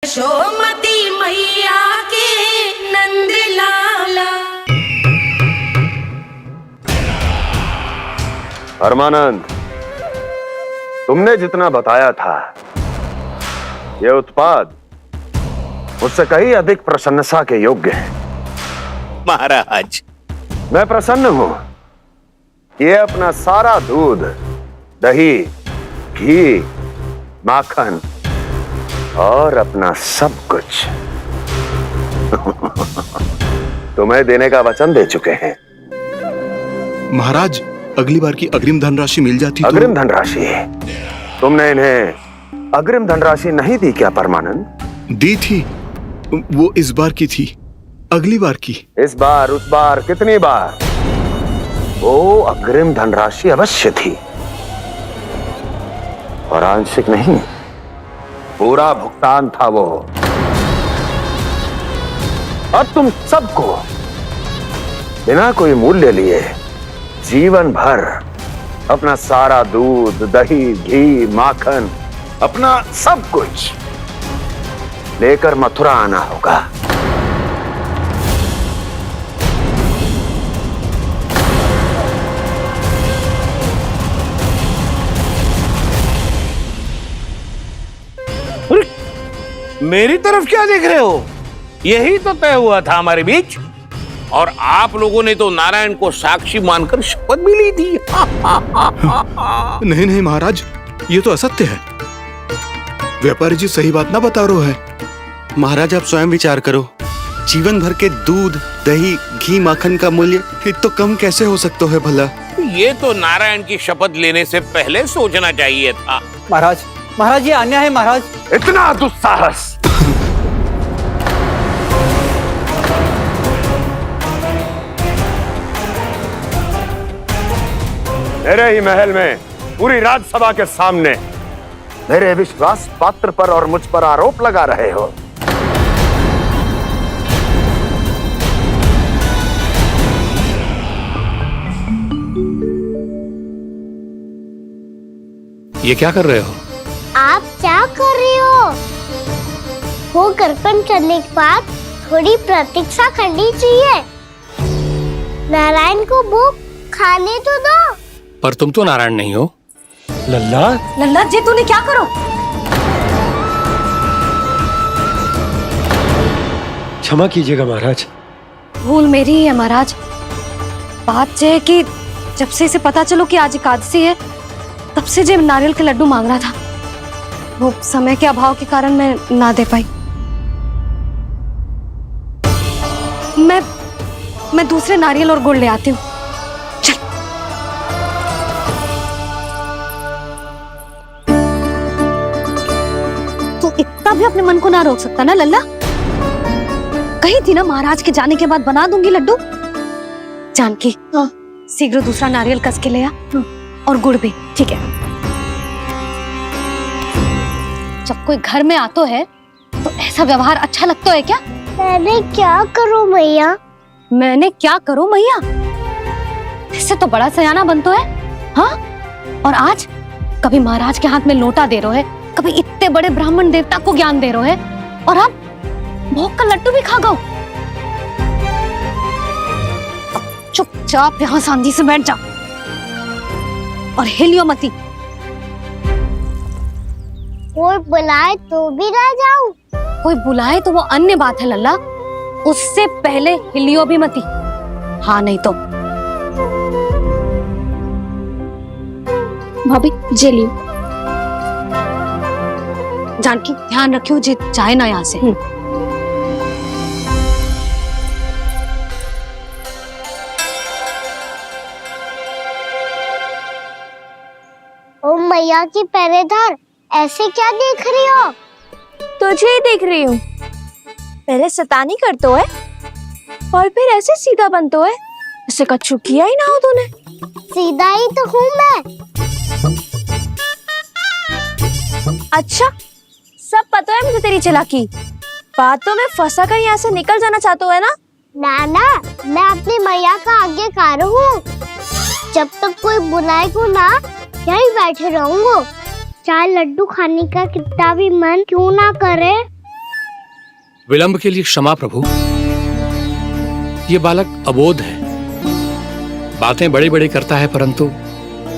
यशोमती मैया के नंद लाला। परमानंद, तुमने जितना बताया था यह उत्पाद मुझसे कहीं अधिक प्रशंसा के योग्य है। महाराज, मैं प्रसन्न हूं। ये अपना सारा दूध, दही, घी, माखन और अपना सब कुछ तुम्हें देने का वचन दे चुके हैं। महाराज, अगली बार की अग्रिम धनराशि मिल जाती तो। अग्रिम धनराशि? तुमने इन्हें अग्रिम धनराशि नहीं दी क्या परमानंद? दी थी, वो इस बार की थी, अगली बार की। इस बार, उस बार, कितनी बार? वो अग्रिम धनराशि अवश्य थी और आंशिक नहीं, पूरा भुगतान था वो। और तुम सबको बिना कोई मूल्य लिए जीवन भर अपना सारा दूध, दही, घी, माखन, अपना सब कुछ लेकर मथुरा आना होगा। मेरी तरफ क्या देख रहे हो? यही तो तय हुआ था हमारे बीच, और आप लोगों ने तो नारायण को साक्षी मानकर शपथ भी ली थी। नहीं नहीं महाराज, ये तो असत्य है। व्यापारी जी सही बात ना बता रहे हैं। महाराज, आप स्वयं विचार करो। जीवन भर के दूध, दही, घी, माखन का मूल्य इतना कम कैसे हो सकता है भला? ये तो नारायण की शपथ लेने से पहले सोचना चाहिए था। महाराज, महाराज, ये अन्याय है महाराज। इतना दुस्साहस! मेरे ही महल में पूरी राजसभा के सामने मेरे विश्वास पात्र पर और मुझ पर आरोप लगा रहे हो। ये क्या कर रहे हो? आप क्या कर रहे हो? वो कर्पण करने के बाद थोड़ी प्रतीक्षा करनी चाहिए। नारायण को वो खाने तो दो। पर तुम तो नारायण नहीं हो। लल्ला, लल्ला जी, तूने क्या करो? क्षमा कीजिएगा महाराज। भूल मेरी ही है महाराज। बात यह है कि जब से इसे पता चलो कि आज एकादशी है, तब से जो नारियल के लड्डू मांग रहा था, वो समय के अभाव के कारण मैं ना दे पाई। मैं दूसरे नारियल और गुड़ ले आती हूँ। चल। तू इतना भी अपने मन को ना रोक सकता ना लल्ला? कही थी ना महाराज के जाने के बाद बना दूंगी लड्डू। जानकी, शीघ्र दूसरा नारियल कस के ले आ, और गुड़ भी। ठीक है। जब कोई घर में आता है तो ऐसा व्यवहार अच्छा लगता है क्या? मैंने क्या करूं मैया? मैंने क्या करूं मैया? इससे तो बड़ा सयाना बनतो है। हाँ? और आज कभी महाराज के हाथ में लोटा दे रहे है, कभी इतने बड़े ब्राह्मण देवता को ज्ञान दे रहे है, और अब भोग का लड्डू भी खा गो। चुपचाप यहाँ शांति से बैठ जा और हिलियो मती। कोई बुलाए तो भी ना जाऊं? कोई बुलाए तो वो अन्य बात है लल्ला, उससे पहले हिलियो भी मती। हाँ नहीं तो। भाभी जे लियो। जानकी, ध्यान रखियो जे जाए ना यहाँ से। ओ मैया की पहरेदार, ऐसे क्या देख रही हो? तुझे ही देख रही हूँ। पहले शैतानी करतो है और फिर ऐसे सीधा बनतो है, ऐसे कछु किया ही ना हो तूने। सीधा ही तो हूँ मैं। अच्छा, सब पता है मुझे तेरी चालाकी। बातों में फंसा कर यहाँ से निकल जाना चाहते है ना? नाना, मैं अपनी मैया का आज्ञाकार हूँ। जब तक कोई बुलाए को ना, यहीं बैठे रहूंगा। चाहे लड्डू खाने का कितना भी मन क्यों ना करे। विलंब के लिए क्षमा प्रभु। ये बालक अबोध है, बातें बड़ी बड़ी करता है परंतु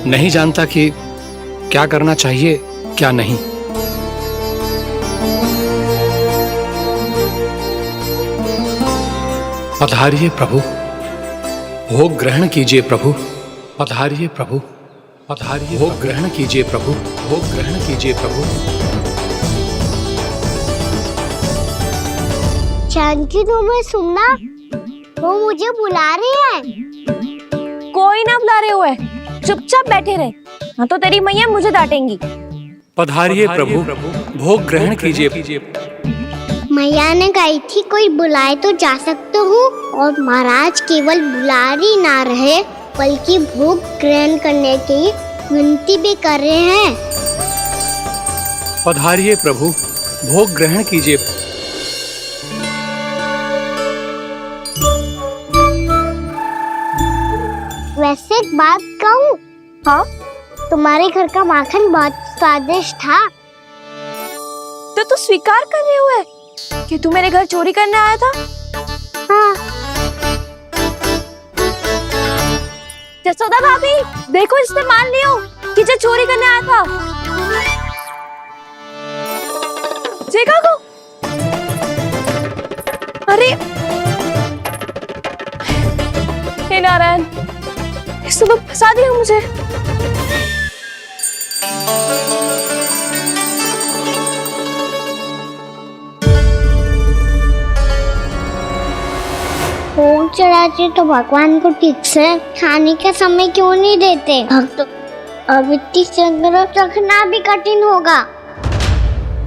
नहीं जानता कि क्या करना चाहिए क्या नहीं। पधारिए प्रभु, भोग ग्रहण कीजिए प्रभु। पधारिए प्रभु, पधारिए, भोग ग्रहण कीजिए प्रभु, भोग ग्रहण कीजिए प्रभु। जानकी तुम्हें सुनना, वो मुझे बुला रहे हैं। कोई ना बुला रहे हुए, चुपचाप बैठे रहे, हाँ तो तेरी मैया मुझे डांटेंगी। पधारिए प्रभु, भोग ग्रहण कीजिए। मैया ने कही थी कोई बुलाए तो जा सकते हूँ, और महाराज केवल बुलारी ना रहे बल्कि भोग ग्रहण करने की विनती भी कर रहे हैं। पधारिए प्रभु, भोग ग्रहण कीजिए। वैसे एक बात कहूँ? हाँ? तुम्हारे घर का माखन बहुत स्वादिष्ट था। तो तू स्वीकार कर रहे हुए कि तू मेरे घर चोरी करने आया था? हाँ। जसोदा भाभी, देखो इसने मान लियो कि जो चोरी करने आया था। देखा को? अरे हे नारायण, इसने तो फंसा दिया मुझे। भोग चढ़ाते तो भगवान को ठीक से खाने का समय क्यों नहीं देते? भक्त अब इतनी संग्रह रखना भी कठिन होगा।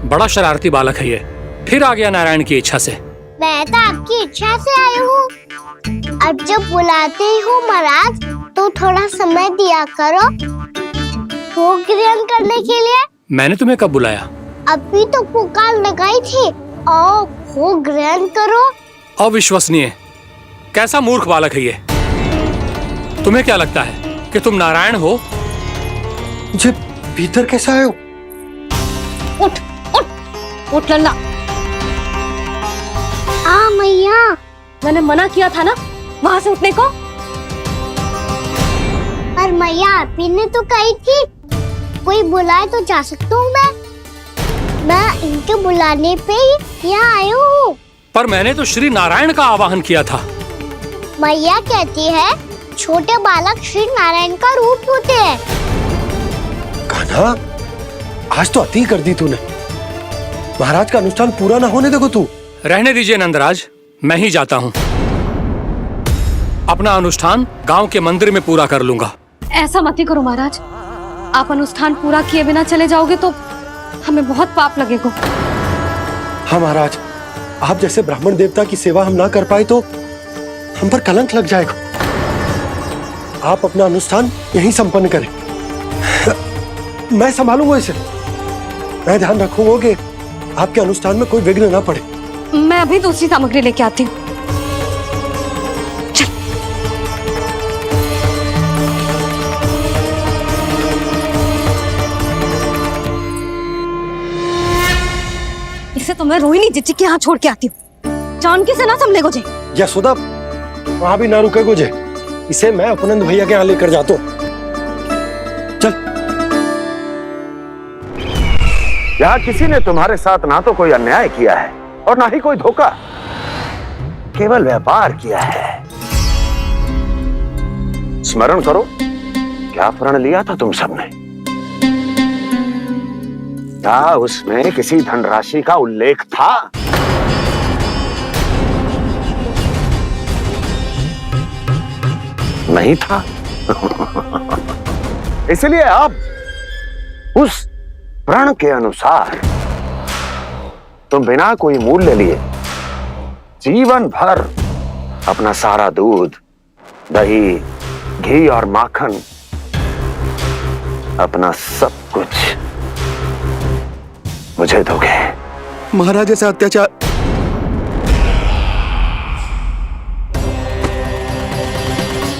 बड़ा शरारती बालक है ये, फिर आ गया नारायण की इच्छा से। मैं तो आपकी इच्छा से आई हूँ। अब जब बुलाते हो महाराज तो थोड़ा समय दिया करो भोग ग्रहण करने के लिए। मैंने तुम्हें कब बुलाया? अभी तो पुकार लगाई थी, आओ भोग ग्रहण करो। अविश्वसनीय, कैसा मूर्ख बालक है ये। तुम्हें क्या लगता है कि तुम नारायण हो? मुझे भीतर कैसे आए हो? उठ उठ उठ लल्ला। मैया, मैंने मना किया था ना वहां से उठने को। पर मैया आपी ने तो कही थी कोई बुलाए तो जा सकता हूँ मैं इनके बुलाने पे ही यहाँ आई हूँ। पर मैंने तो श्री नारायण का आवाहन किया था। मैया कहती है छोटे बालक श्री नारायण का रूप होते हैं। कान्हा, आज तो अति कर दी तूने। महाराज का अनुष्ठान पूरा ना होने देखो तू। रहने दीजिए नंदराज, मैं ही जाता हूँ। अपना अनुष्ठान गांव के मंदिर में पूरा कर लूंगा। ऐसा मत ही करो महाराज, आप अनुष्ठान पूरा किए बिना चले जाओगे तो हमें बहुत पाप लगेगा। हाँ महाराज, आप जैसे ब्राह्मण देवता की सेवा हम ना कर पाए तो हम पर कलंक लग जाएगा। आप अपना अनुष्ठान यहीं संपन्न करें, मैं संभालूंगा इसे। मैं ध्यान रखूंगा कि आपके अनुष्ठान में कोई विघ्न ना पड़े। मैं अभी दूसरी सामग्री लेके आती हूँ। इसे तो मैं रोहिणी जीजी के यहाँ छोड़ के आती हूँ। जानकी से ना संभले गुजे। यशोदा, वहां भी ना रुके गुजे। इसे मैं अपनंद भैया के यहाँ लेकर जाता हूँ। चल। यहाँ किसी ने तुम्हारे साथ ना तो कोई अन्याय किया है और ना ही कोई धोखा, केवल व्यापार किया है। स्मरण करो, क्या प्रण लिया था तुम सबने? क्या उसमें किसी धनराशि का उल्लेख था? नहीं था। इसलिए अब उस प्रण के अनुसार तुम बिना कोई मूल्य लिए जीवन भर अपना सारा दूध, दही, घी और माखन, अपना सब कुछ मुझे दोगे। महाराज ऐसा अत्याचार।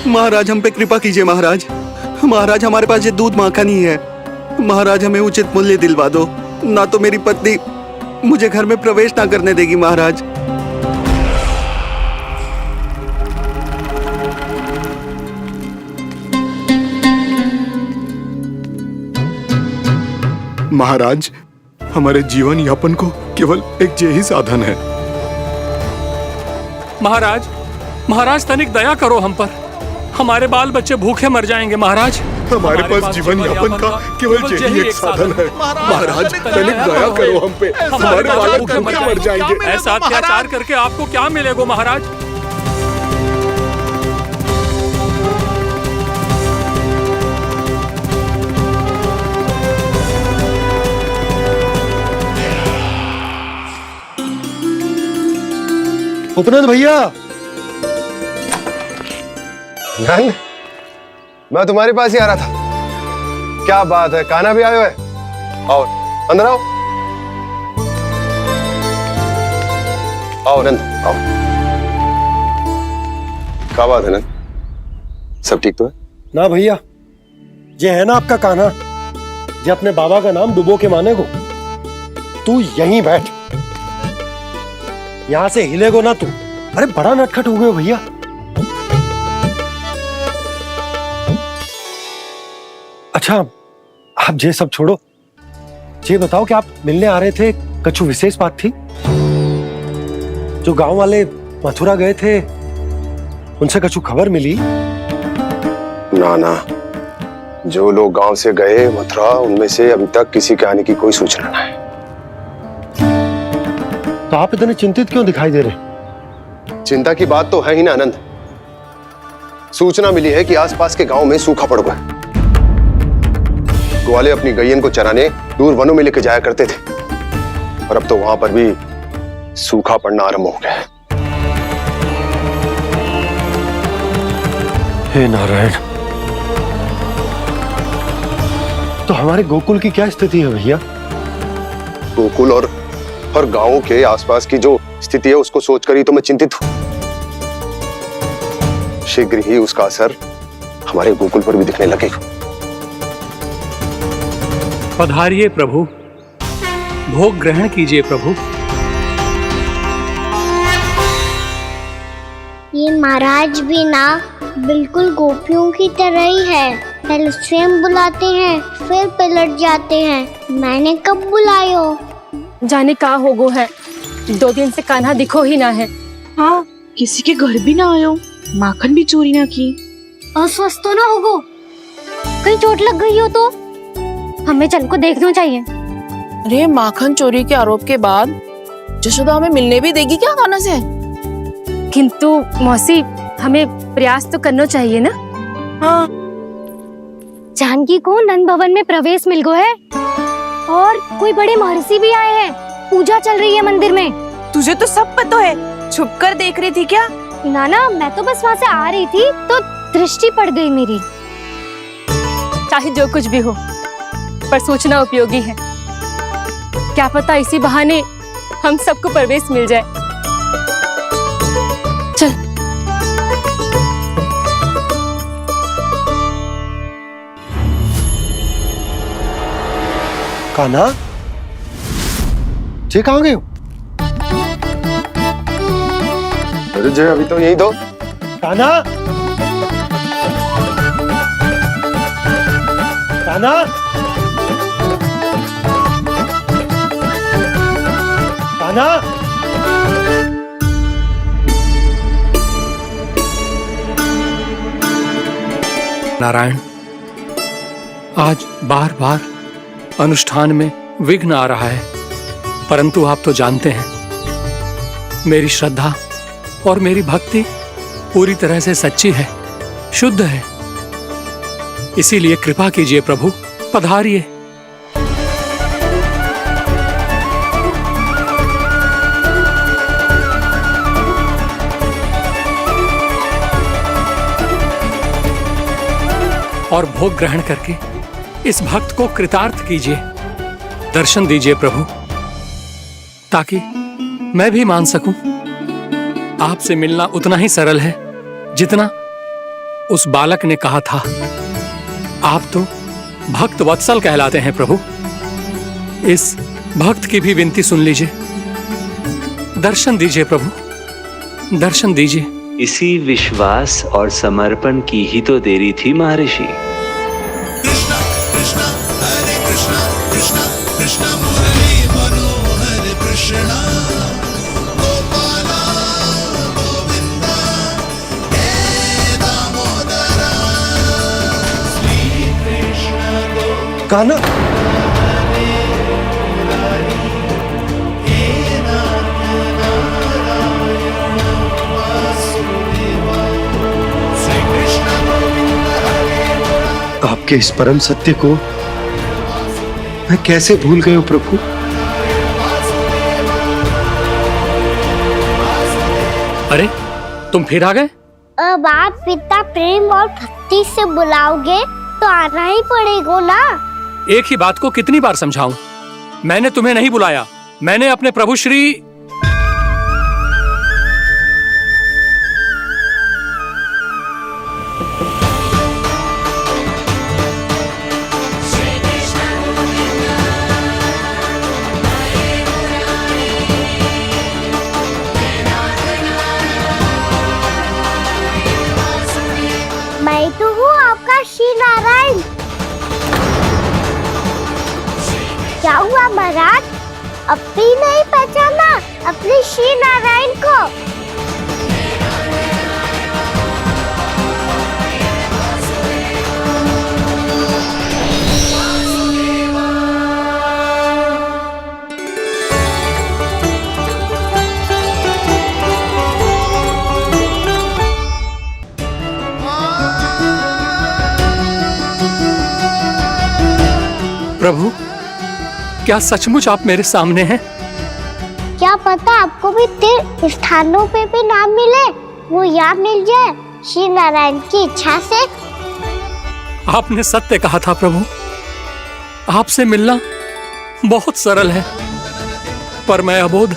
महाराज हम पे कृपा कीजिए। महाराज, महाराज हमारे पास ये दूध माखन ही है। महाराज हमें उचित मूल्य दिलवा दो, ना तो मेरी पत्नी मुझे घर में प्रवेश ना करने देगी महाराज। महाराज, हमारे जीवन यापन को केवल एक यही साधन है। महाराज, महाराज तनिक दया करो हम पर। हमारे बाल बच्चे भूखे मर जाएंगे महाराज। हमारे पास जीवन यापन का केवल यही एक साधन है। महाराज, तनिक दया करो हम पे। हमारे बालक भूखे मर जाएंगे। ऐसा अत्याचार करके आपको क्या मिलेगा महाराज? उपनंद भैया, नंद, मैं तुम्हारे पास ही आ रहा था। क्या बात है, कान्हा भी आयो है? आओ अंदर आओ। आओ नंद, आओ। क्या बात है नंद, सब ठीक तो है? ना भैया, ये है ना आपका कान्हा, ये अपने बाबा का नाम डुबो के माने को। तू यहीं बैठ, यहां से हिलेगो ना तू। अरे बड़ा नटखट हो गए हो भैया। अच्छा, आप ये सब छोड़ो, ये बताओ कि आप मिलने आ रहे थे, कछु विशेष बात थी? जो गांव वाले मथुरा गए थे, उनसे कछु खबर मिली? ना ना, जो लोग गांव से गए मथुरा, उनमें से अभी तक किसी के आने की कोई सूचना नहीं है। तो आप इतने चिंतित क्यों दिखाई दे रहे? चिंता की बात तो है ही ना आनंद। सूचना मिली है कि आसपास के गांव में सूखा पड़ गया। ग्वाले अपनी गैयन को चराने दूर वनों में लेके जाया करते थे, और अब तो वहां पर भी सूखा पड़ना आरंभ हो गया है। हे नारायण, तो हमारे गोकुल की क्या स्थिति है भैया? गोकुल और गांवों के आसपास की जो स्थिति है उसको सोचकर ही तो मैं चिंतित हूं। शीघ्र ही उसका असर हमारे गोकुल पर भी दिखने लगेगा। पधारिए प्रभु, भोग ग्रहण कीजिए प्रभु। ये महाराज भी ना बिल्कुल गोपियों की तरह ही है। पहले स्वयं बुलाते हैं, फिर पलट जाते हैं। मैंने कब बुलायो? जाने का होगो है, 2 दिन से कान्हा दिखो ही ना है। हाँ, किसी के घर भी ना आयो, माखन भी चोरी ना की। अस्वस्थ तो ना होगो? कहीं चोट लग गई हो तो हमें चल को देखना चाहिए। अरे माखन चोरी के आरोप के बाद जशोदा हमें मिलने भी देगी क्या कान्हा से? किंतु मौसी, हमें प्रयास तो करना चाहिए ना। हाँ, जानकी को नंद भवन में प्रवेश मिल गो है, और कोई बड़े महर्षि भी आए हैं। पूजा चल रही है मंदिर में। तुझे तो सब पता है, छुप कर देख रही थी क्या? ना ना, मैं तो बस वहाँ से आ रही थी तो दृष्टि पड़ गई मेरी। चाहे जो कुछ भी हो, पर सूचना उपयोगी है। क्या पता इसी बहाने हम सबको प्रवेश मिल जाए। चल। कान्हा, जे कहाँ गए हो? अरे जय, अभी तो यही दो। कान्हा, कान्हा, कान्हा। नारायण, आज बार बार अनुष्ठान में विघ्न आ रहा है, परंतु आप तो जानते हैं मेरी श्रद्धा और मेरी भक्ति पूरी तरह से सच्ची है, शुद्ध है। इसीलिए कृपा कीजिए प्रभु, पधारिए। और भोग ग्रहण करके इस भक्त को कृतार्थ कीजिए। दर्शन दीजिए प्रभु, ताकि मैं भी मान सकूं आपसे मिलना उतना ही सरल है जितना उस बालक ने कहा था। आप तो भक्त वत्सल कहलाते हैं प्रभु। इस भक्त की भी विनती सुन लीजिए। दर्शन दीजिए प्रभु, दर्शन दीजिए। इसी विश्वास और समर्पण की ही तो देरी थी महर्षि। कृष्णा कृष्णा हरे कृष्णा कृष्णा कृष्णा मुरली मनोहर कृष्णा गोपाला गोविंदा हे दामोदरा श्री कृष्ण कान्हा, आपके इस परम सत्य को मैं कैसे भूल गया हूं प्रभु। अरे तुम फिर आ गए? अब आप इतना प्रेम और भक्ति से बुलाओगे तो आना ही पड़ेगा ना। एक ही बात को कितनी बार समझाऊं? मैंने तुम्हें नहीं बुलाया, मैंने अपने प्रभु श्री मैं तो हूँ आपका श्री नारायण। क्या हुआ महाराज, अब भी नहीं पहचाना अपने श्री नारायण को? प्रभु, क्या सचमुच आप मेरे सामने हैं? क्या पता आपको भी तीर्थ स्थानों पे भी नाम मिले, वो याद मिल जाए श्री नारायण की इच्छा से। आपने सत्य कहा था प्रभु, आपसे मिलना बहुत सरल है, पर मैं अबोध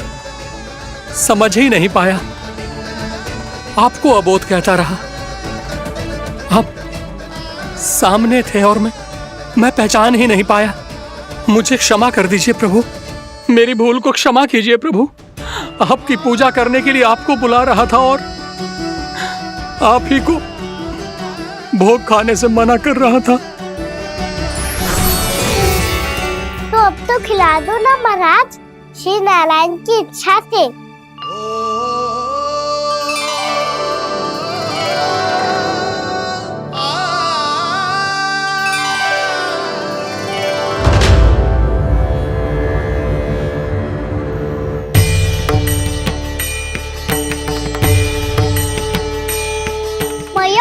समझ ही नहीं पाया। आपको अबोध कहता रहा। आप सामने थे और मैं पहचान ही नहीं पाया। मुझे क्षमा कर दीजिए प्रभु, मेरी भूल को क्षमा कीजिए प्रभु। आपकी पूजा करने के लिए आपको बुला रहा था और आप ही को भोग खाने से मना कर रहा था। तो अब तो खिला दो ना महाराज, श्री नारायण की इच्छा से।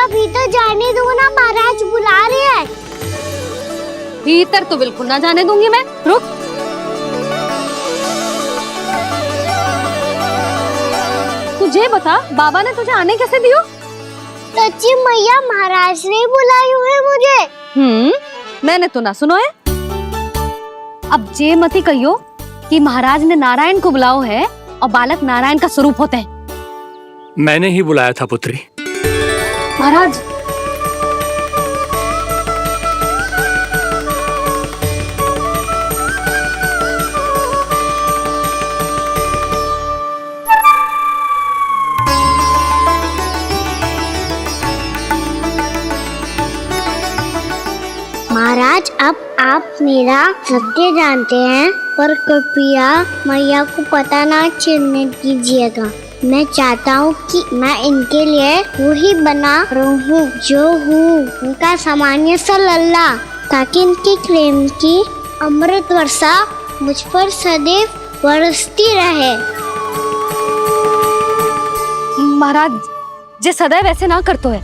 भीतर जाने दो ना, महाराज बुला रहे हैं। भीतर तो बिल्कुल ना जाने दूंगी मैं, रुक। तुझे बता, बाबा ने तुझे आने कैसे दियो? सच्ची मैया, महाराज ने बुलाई हुई मुझे। मैंने तो ना सुनो है। अब जे मती कहियो कि महाराज ने नारायण को बुलाओ है और बालक नारायण का स्वरूप होते हैं। मैंने ही बुलाया था पुत्री। महाराज, महाराज, अब आप मेरा सत्य जानते हैं, पर कृपया मैया को पता ना चलने दीजिएगा। मैं चाहता हूँ कि मैं इनके लिए वो ही बना रहूँ जो हूँ, उनका सामान्य सा लल्ला, ताकि इनकी प्रेम की अमृत वर्षा मुझ पर सदैव बरसती रहे। महाराज, जे सदैव ऐसे ना करतो है,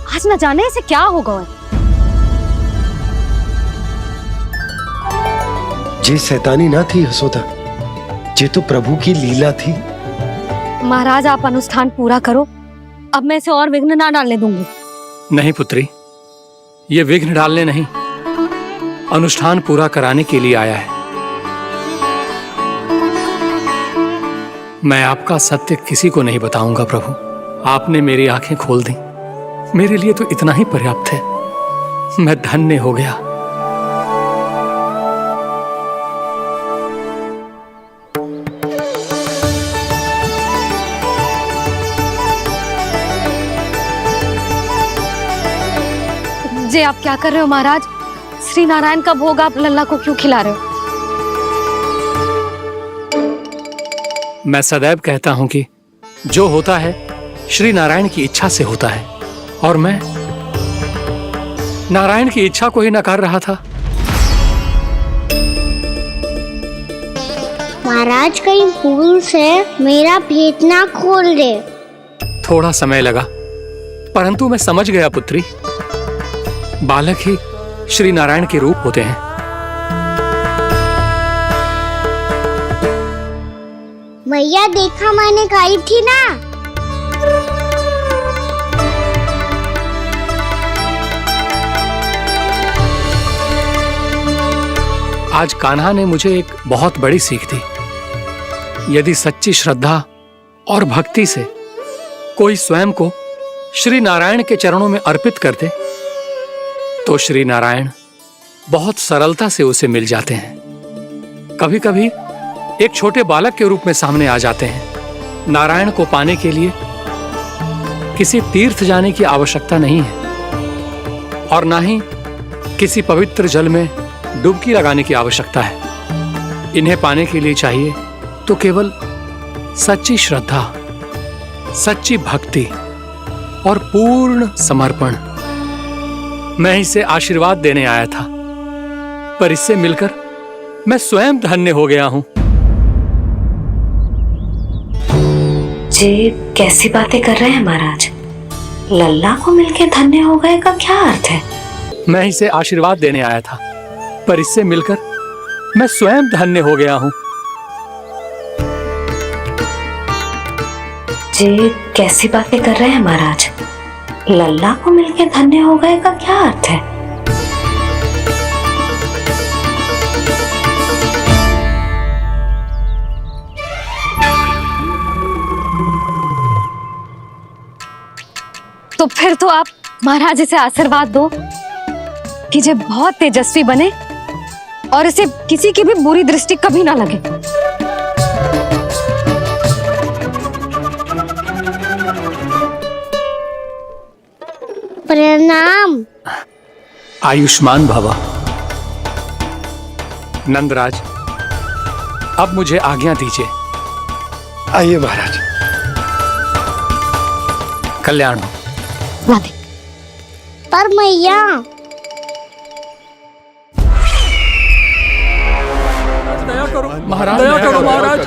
आज न जाने इसे क्या होगा है। जे शैतानी ना थी यशोदा, जे तो प्रभु की लीला थी। महाराज, आप अनुष्ठान पूरा करो, अब मैं इसे और विघ्न ना डालने दूंगी। नहीं पुत्री, ये विघ्न डालने नहीं, अनुष्ठान पूरा कराने के लिए आया है। मैं आपका सत्य किसी को नहीं बताऊंगा प्रभु। आपने मेरी आंखें खोल दी, मेरे लिए तो इतना ही पर्याप्त है। मैं धन्य हो गया। जे आप क्या कर रहे हो महाराज? श्री नारायण का भोग आप लल्ला को क्यों खिला रहे हो? मैं सदैव कहता हूं कि जो होता है श्री नारायण की इच्छा से होता है, और मैं नारायण की इच्छा को ही नकार रहा था। महाराज कहीं भूल से मेरा भेद ना खोल दे। थोड़ा समय लगा, परंतु मैं समझ गया पुत्री। बालक ही श्री नारायण के रूप होते हैं। मैया देखा मैंने गाई थी ना। आज कान्हा ने मुझे एक बहुत बड़ी सीख दी। यदि सच्ची श्रद्धा और भक्ति से कोई स्वयं को श्री नारायण के चरणों में अर्पित कर दे, तो श्री नारायण बहुत सरलता से उसे मिल जाते हैं। कभी कभी एक छोटे बालक के रूप में सामने आ जाते हैं। नारायण को पाने के लिए किसी तीर्थ जाने की आवश्यकता नहीं है, और ना ही किसी पवित्र जल में डुबकी लगाने की आवश्यकता है। इन्हें पाने के लिए चाहिए तो केवल सच्ची श्रद्धा, सच्ची भक्ति और पूर्ण समर्पण। मैं इसे आशीर्वाद देने आया था, पर इससे मिलकर मैं स्वयं धन्य हो गया हूं। जी कैसी बातें कर रहे हैं महाराज? लल्ला को मिलके धन्य हो गए का क्या अर्थ है? मैं इसे आशीर्वाद देने आया था, पर इससे मिलकर मैं स्वयं धन्य हो गया हूं। जी कैसी बातें कर रहे हैं महाराज? लल्ला को मिलके धन्य हो गए का क्या अर्थ है? तो फिर तो आप महाराज इसे आशीर्वाद दो कि ये बहुत तेजस्वी बने और इसे किसी की भी बुरी दृष्टि कभी ना लगे। प्रणाम। आयुष्मान भव। नंदराज, अब मुझे आज्ञा दीजिए। आइए महाराज। कल्याण हो। राधे। पर मैया दया करो महाराज, दया करो महाराज,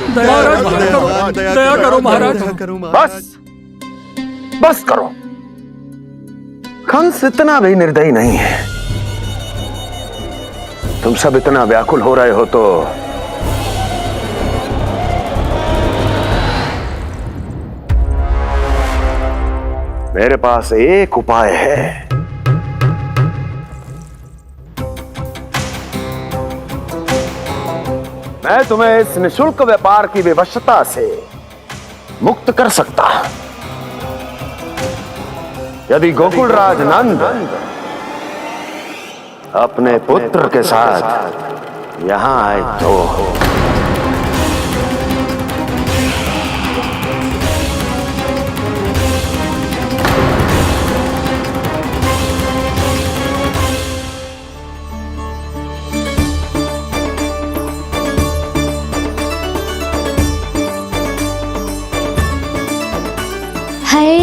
दया करो महाराज। बस बस करो। कंस इतना भी निर्दयी नहीं है। तुम सब इतना व्याकुल हो रहे हो तो मेरे पास एक उपाय है। मैं तुम्हें इस निशुल्क व्यापार की विवशता से मुक्त कर सकता हूं। यदि गोकुलराज नंद अपने पुत्र के साथ यहां आए तो हाय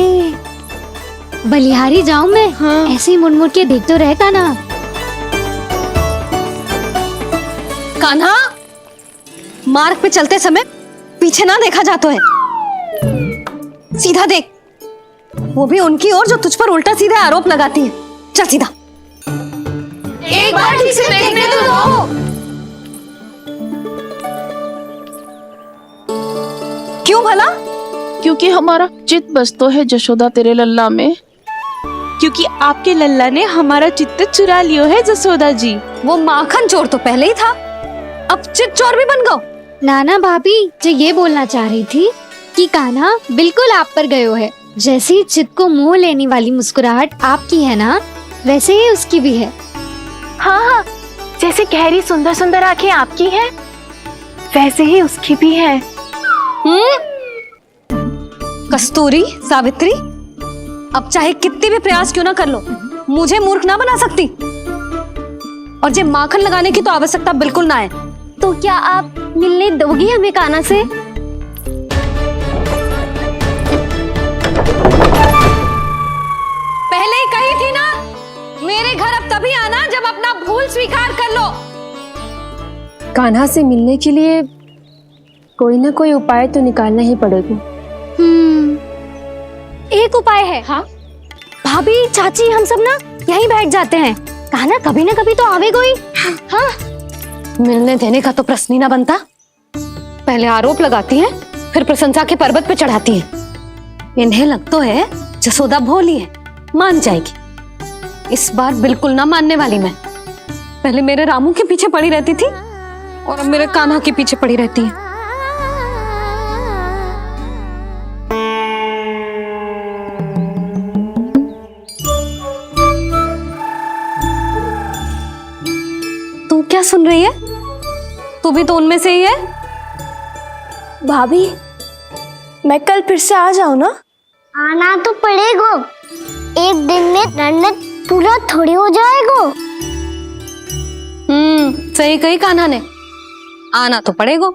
बलिहारी जाऊं मैं? हाँ। ऐसे ही मुड़ के देख तो रहता ना। कान्हा, मार्ग पे चलते समय पीछे ना देखा जाता है। सीधा देख, वो भी उनकी ओर जो तुझ पर उल्टा सीधा आरोप लगाती है। चल सीधा। एक बार ठीक से देखने तो दो। क्यों भला? क्योंकि हमारा चित्त बसतो है जशोदा तेरे लल्ला में। क्योंकि आपके लल्ला ने हमारा चित्त चुरा लियो है जसोदा जी। वो माखन चोर तो पहले ही था, अब चित्त चोर भी बन गो। नाना भाभी जो ये बोलना चाह रही थी कि कान्हा बिल्कुल आप पर गयो है। जैसे ही चित्त को मोह लेने वाली मुस्कुराहट आपकी है ना, वैसे ही उसकी भी है। हाँ हाँ, जैसे गहरी सुंदर सुंदर आंखें आपकी हैं, वैसे ही उसकी भी है। कस्तूरी, सावित्री, अब चाहे कितने भी प्रयास क्यों ना कर लो, मुझे मूर्ख ना बना सकती। और जे माखन लगाने की तो आवश्यकता बिल्कुल ना है। तो क्या आप मिलने दोगी हमें कान्हा से? पहले ही कही थी ना, मेरे घर अब तभी आना जब अपना भूल स्वीकार कर लो। कान्हा से मिलने के लिए कोई ना कोई उपाय तो निकालना ही पड़ेगा। एक उपाय है। हाँ भाभी, चाची, हम सब ना यहीं बैठ जाते हैं। कान्हा कभी ना कभी तो आवेगा ही। हाँ, मिलने देने का तो प्रश्न ही ना बनता। पहले आरोप लगाती हैं, फिर प्रशंसा के पर्वत पे चढ़ाती हैं। इन्हें लग तो है जसोदा भोली है, मान जाएगी। इस बार बिल्कुल ना मानने वाली मैं। पहले मेरे रामू के पीछे पड़ी रहती थी और अब मेरे कान्हा के पीछे पड़ी रहती है। तू क्या सुन रही है? तू भी तो उनमें से ही है। भाभी, मैं कल फिर से आ जाऊं ना? आना तो पड़ेगा। एक दिन में रन्नत पूरा थोड़ी हो जाएगा। सही कही कान्हा ने, आना तो पड़ेगा।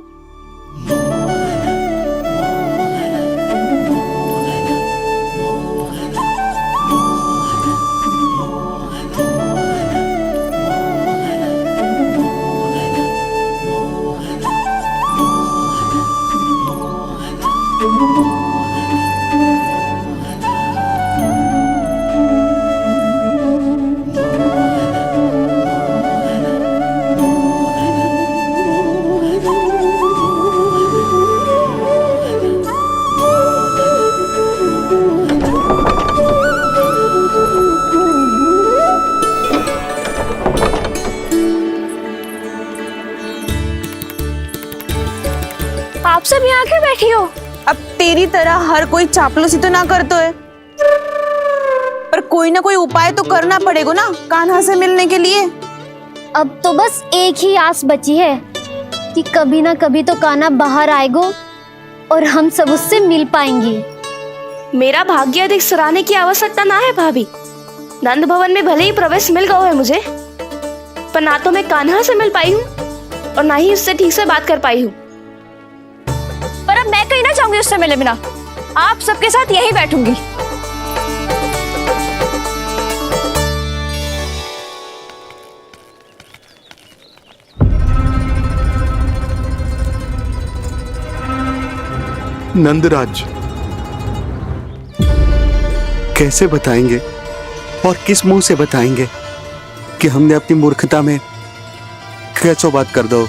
आप सब यहाँ क्यों बैठी हो? अब तेरी तरह हर कोई चापलूसी तो ना करतो है, पर कोई ना कोई उपाय तो करना पड़ेगा ना कान्हा से मिलने के लिए। अब तो बस एक ही आस बची है कि कभी ना कभी तो कान्हा बाहर आएगा और हम सब उससे मिल पाएंगे। मेरा भाग्य अधिक सराहने की आवश्यकता ना है भाभी। नंद भवन में भले ही प्रवेश मिल गया है मुझे, पर ना तो मैं कान्हा से मिल पाई हूँ और ना ही उससे ठीक से बात कर पाई हूँ। पर अब मैं कहीं ना जाऊंगी उससे मिले बिना। आप सबके साथ यहीं बैठूंगी। नंदराज, कैसे बताएंगे और किस मुंह से बताएंगे कि हमने अपनी मूर्खता में कैसो बात कर दो।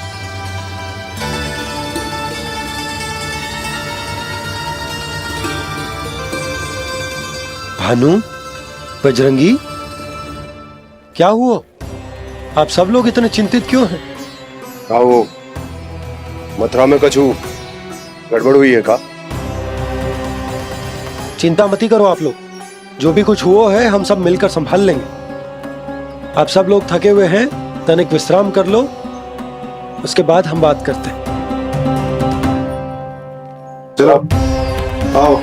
भानु, बजरंगी, क्या हुआ? आप सब लोग इतने चिंतित क्यों हैं? आओ, मथुरा में कछु गड़बड़ हुई है का? चिंता मती करो आप लोग। जो भी कुछ हुआ है हम सब मिलकर संभाल लेंगे। आप सब लोग थके हुए हैं, तनिक विश्राम कर लो, उसके बाद हम बात करते हैं। चलो आओ।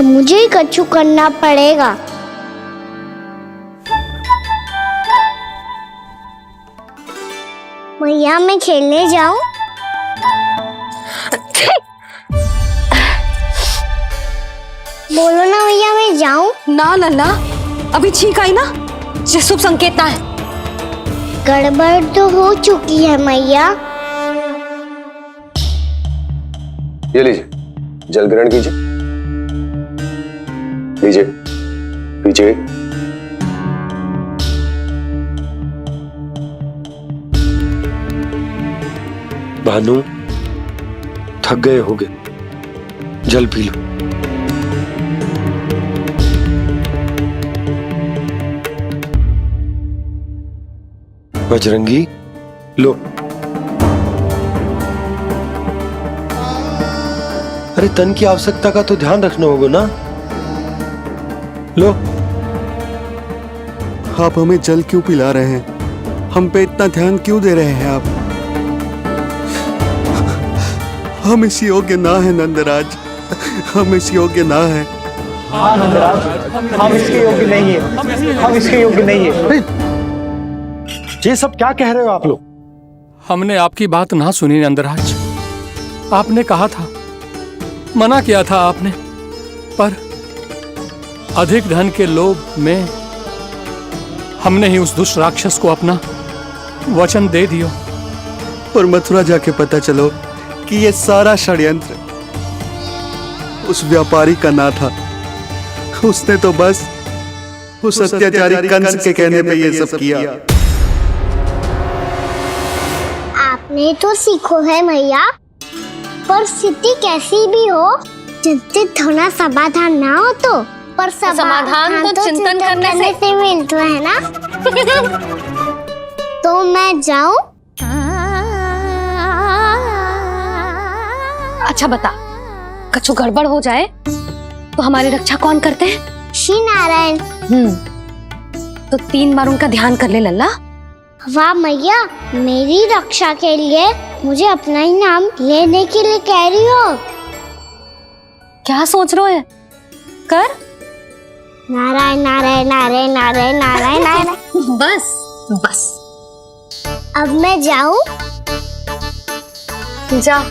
मुझे ही कछु करना पड़ेगा। मैया, मैं खेलने जाऊं? बोलो ना मैया, मैं जाऊं? ना लल्ला, अभी छींक आई ना, ये शुभ संकेत ना है। गड़बड़ तो हो चुकी है मैया। ये लीजिए, जल ग्रहण कीजिए। लीजिए, पीछे। भानु, थक गए होगे, जल पी लो। बजरंगी, लो। अरे तन की आवश्यकता का तो ध्यान रखना होगा ना। लो। आप हमें जल क्यों पिला रहे हैं? हम पे इतना ध्यान क्यों दे रहे हैं आप? हम इस योग्य ना है नंदराज, हम इस योग्य ना है। हाँ नंदराज, हम इसके योग्य नहीं है, हम इसके योग्य नहीं है। ये सब क्या कह रहे हो आप लोग? हमने आपकी बात ना सुनी नंदराज। आपने कहा था, मना किया था आपने, पर अधिक धन के लोभ में हमने ही उस दुष्ट राक्षस को अपना वचन दे दियो। और मथुरा जाके पता चलो कि ये सारा षड्यंत्र उस व्यापारी का ना था। उसने तो बस उस अत्याचारी कंस के कहने पे ये सब किया। आपने तो सीखो है भैया, पर स्थिति कैसी भी हो, चिंतित होना समाधान ना हो तो, पर समाधान तो चिंतन करने से मिलता है ना। तो मैं जाऊं? अच्छा बता, कछु गड़बड़ हो जाए तो हमारी रक्षा कौन करते हैं? श्री नारायण। तो 3 बार उनका ध्यान कर ले लल्ला। वाह मैया, मेरी रक्षा के लिए मुझे अपना ही नाम लेने के लिए कह रही हो? क्या सोच रहे हो? कर। नारायण नारायण नारायण नारायण नारायण नारायण। बस बस। अब मैं जाऊं? जा।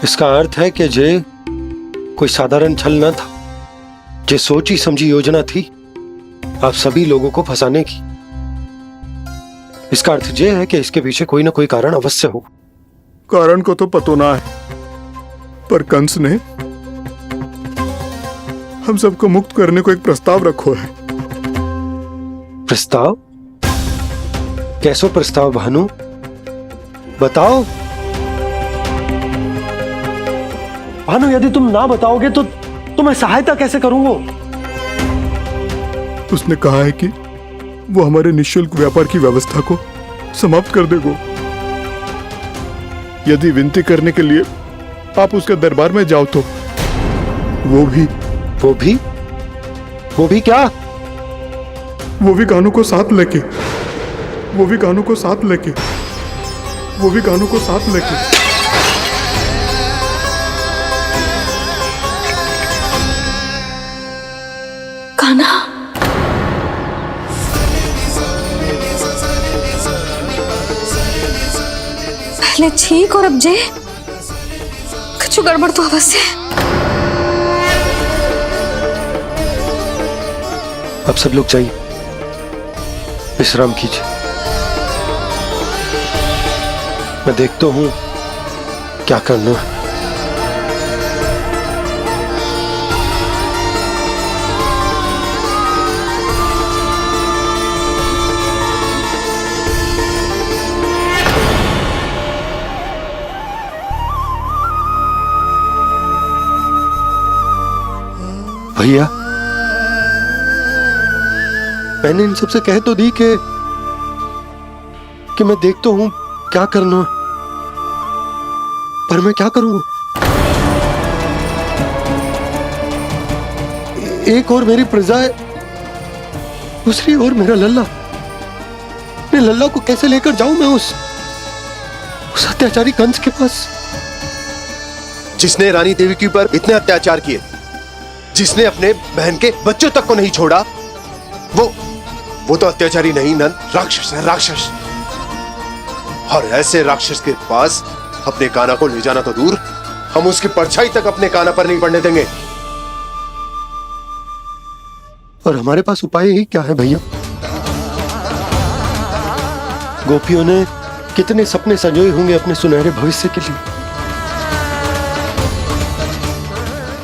इसका अर्थ है कि जे कोई साधारण छल न था, जे सोची समझी योजना थी आप सभी लोगों को फंसाने की। इसका अर्थ ये है कि इसके पीछे कोई ना कोई कारण अवश्य हो। कारण को तो पतो ना है, पर कंस ने हम सबको मुक्त करने को एक प्रस्ताव रखो है। प्रस्ताव? कैसो प्रस्ताव भानु, बताओ। भानु, यदि तुम ना बताओगे तो मैं सहायता कैसे करूंगा? उसने कहा है कि वो हमारे निःशुल्क व्यापार की व्यवस्था को समाप्त कर देगा यदि विनती करने के लिए आप उसके दरबार में जाओ तो। वो भी क्या? वो भी कानों को साथ लेके, वो भी कानों को साथ लेके, वो भी कानों को साथ लेके। कान्हा, पहले ठीक और अब जे कुछ गड़बड़ तो अवश्य है। अब सब लोग जाइए, विश्राम कीजिए। मैं देखता हूं क्या करना है। भैया, मैंने इन सबसे कह तो दी कि मैं देखता हूं क्या करना है, पर मैं क्या करूंगा? एक और मेरी प्रजा है, दूसरी ओर मेरा लल्ला। मैं लल्ला को कैसे लेकर जाऊं मैं उस अत्याचारी कंस के पास, जिसने रानी देवी के ऊपर इतने अत्याचार किए, जिसने अपने बहन के बच्चों तक को नहीं छोड़ा, वो तो अत्याचारी नहीं नंद, राक्षस है, राक्षस। और ऐसे राक्षस के पास अपने कान्हा को ले जाना तो दूर, हम उसकी परछाई तक अपने कान्हा पर नहीं पड़ने देंगे। और हमारे पास उपाय ही क्या है भैया? गोपियों ने कितने सपने संजोए होंगे अपने सुनहरे भविष्य के लिए,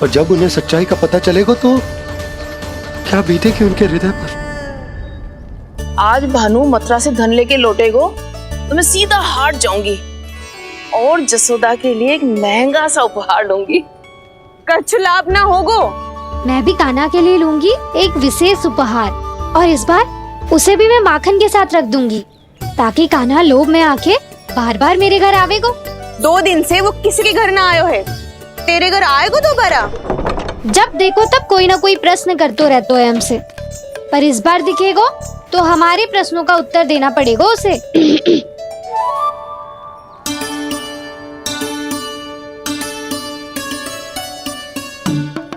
और जब उन्हें सच्चाई का पता चलेगा तो क्या बीतेगी उनके हृदय पर। आज भानु मथुरा से धन लेके लौटेगो तो मैं सीधा हाट जाऊंगी और जसोदा के लिए एक महंगा सा उपहार लूंगी। कछु लाभ ना होगो। मैं भी कान्हा के लिए लूंगी एक विशेष उपहार, और इस बार उसे भी मैं माखन के साथ रख दूंगी, ताकि कान्हा लोभ में आके बार बार मेरे घर आवेगो। 2 दिन से वो किसी के घर ना आयो है, तेरे घर आएगो दोबारा? जब देखो तब कोई ना कोई प्रश्न करते रहते है हमसे, पर इस बार दिखेगो तो हमारे प्रश्नों का उत्तर देना पड़ेगा उसे।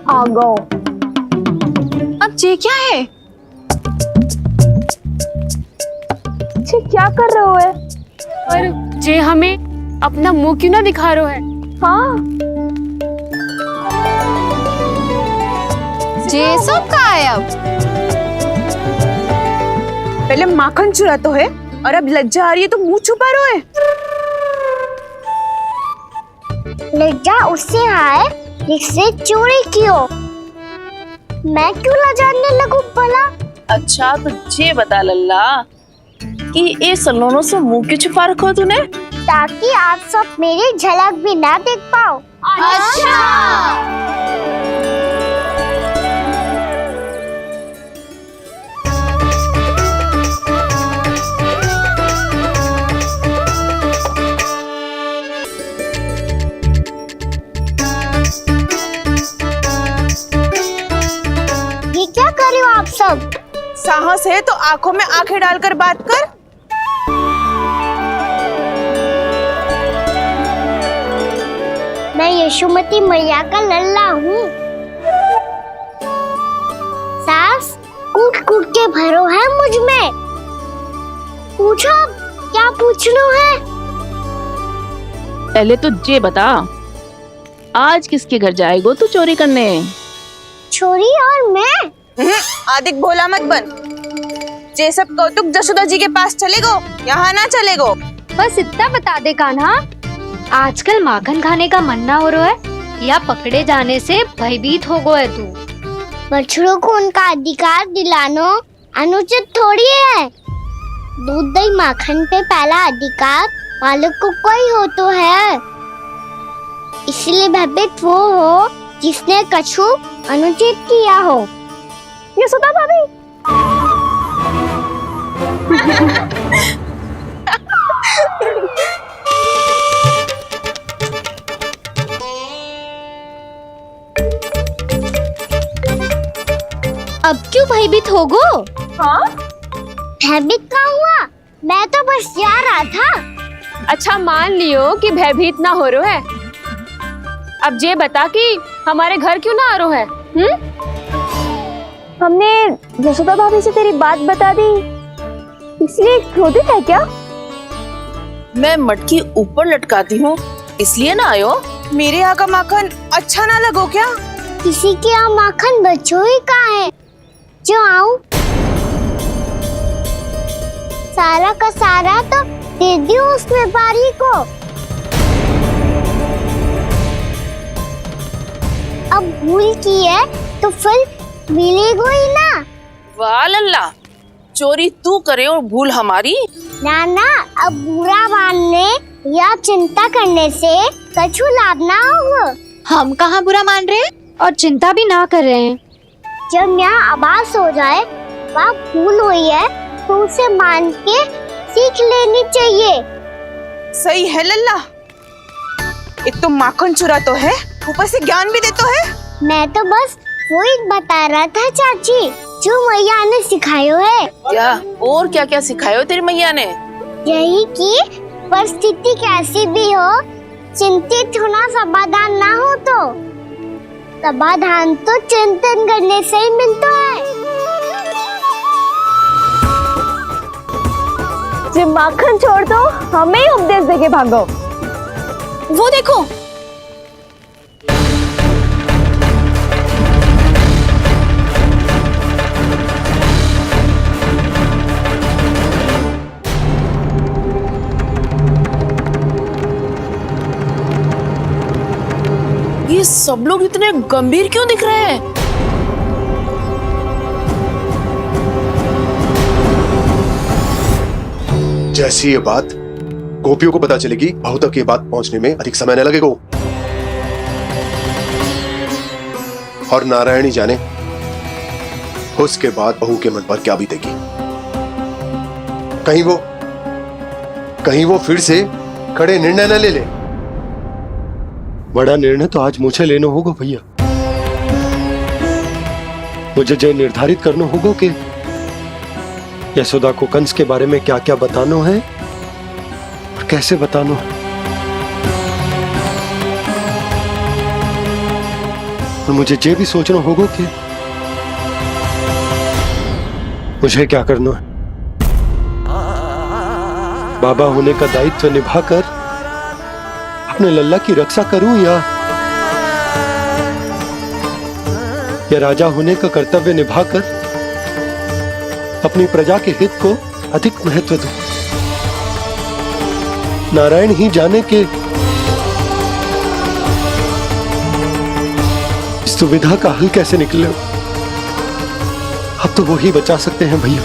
आ गो। अब ये क्या है? ये क्या कर रहे हो है? और जे हमें अपना मुंह क्यों ना दिखा रहे है? हाँ, जे सब का है अब? पहले माखन चुरा तो है और अब लज्जा आ रही है तो मुंह छुपा रहे है। लज्जा उससे है जिससे चोरी की हो। मैं क्यों लजाने लगूं भला? अच्छा तो ये बता लल्ला कि ये सलोनों से मुंह क्यों छुपा रखो तूने? ताकि आप सब मेरी झलक भी ना देख पाओ। अच्छा। ये क्या कर रहे हो आप सब? साहस है तो आंखों में आंखें डालकर बात कर। मैं यशोमती मैया का लल्ला हूँ। सास कूट कूट के भरो है मुझ में। पूछो क्या पूछना है? पहले तो ये बता, आज किसके घर जाएगो तू चोरी करने? छोरी और मैं? आदिक भोला मत बन। ये सब कौतुक जसोदा जी के पास चलेगो, यहाँ ना चलेगो। बस इतना बता दे कान्हा, आजकल माखन खाने का मन ना हो रहा है या पकड़े जाने से भयभीत हो गए तू? बछड़ों को उनका अधिकार दिलाना अनुचित थोड़ी है। दूध दही माखन पे पहला अधिकार मालिक को कोई हो तो है। इसलिए भयभीत वो हो जिसने कछु अनुचित किया हो। यशोदा भाभी। अब क्यों भयभीत हो गो? हाँ? भयभीत का हुआ? मैं तो बस जा रहा था। अच्छा मान लियो कि भयभीत ना हो रहे है। अब ये बता कि हमारे घर क्यों ना आ रहे है? हमने यशोदा भाभी से तेरी बात बता दी, इसलिए क्रोधित है क्या? मैं मटकी ऊपर लटकाती हूँ इसलिए ना आयो? मेरे यहाँ का माखन अच्छा ना लगो क्या? किसी के यहाँ माखन बच्चों ही कहाँ है जो आऊं? सारा का सारा तो दे दियो उस व्यापारी को। अब भूल की है तो फिर मिलेगो ही ना। वाह लल्ला, चोरी तू करे और भूल हमारी। ना ना, अब बुरा मानने या चिंता करने से कछु लाभ ना होगा। हम कहाँ बुरा मान रहे हैं और चिंता भी ना कर रहे हैं। जब यहाँ आभास हो जाए वहाँ भूल हुई है तो उसे मान के सीख लेनी चाहिए। सही है लल्ला, एक तो माखन चुरा तो है, ऊपर से ज्ञान भी देता है। मैं तो बस वही बता रहा था चाची जो मैया ने सिखायो है। क्या और क्या क्या सिखायो तेरी मैया ने? यही कि परिस्थिति कैसी भी हो, चिंतित होना समाधान ना हो तो समाधान तो चिंतन करने से ही मिलता है। जब माखन छोड़ दो, हमें ही उपदेश देके भागो। वो देखो, ये सब लोग इतने गंभीर क्यों दिख रहे हैं? जैसी ये बात गोपियों को पता चलेगी, बहू तक ये बात पहुंचने में अधिक समय न लगेगा। और नारायणी जाने उसके बाद बहू के मन पर क्या बीतेगी। कहीं वो फिर से कड़े निर्णय न ले ले। बड़ा निर्णय तो आज मुझे लेना होगा भैया। मुझे जो निर्धारित करना होगा कि यशोदा को कंस के बारे में क्या क्या बताना है और कैसे बताना है। और मुझे ये भी सोचना होगा कि मुझे क्या करना है। बाबा होने का दायित्व निभाकर अपने लल्ला की रक्षा करूं या राजा होने का कर्तव्य निभाकर अपनी प्रजा के हित को अधिक महत्व दूं। नारायण ही जाने के इस दुविधा का हल कैसे निकले। अब तो वो ही बचा सकते हैं भैया।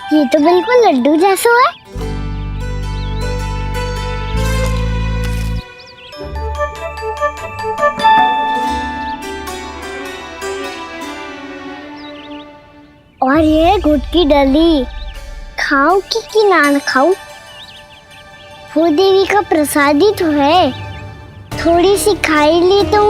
ये तो बिल्कुल लड्डू जैसा है। और ये गुड़ की डली खाऊं कि ना खाऊं? वो देवी का प्रसाद ही तो है, थोड़ी सी खाई ली तो।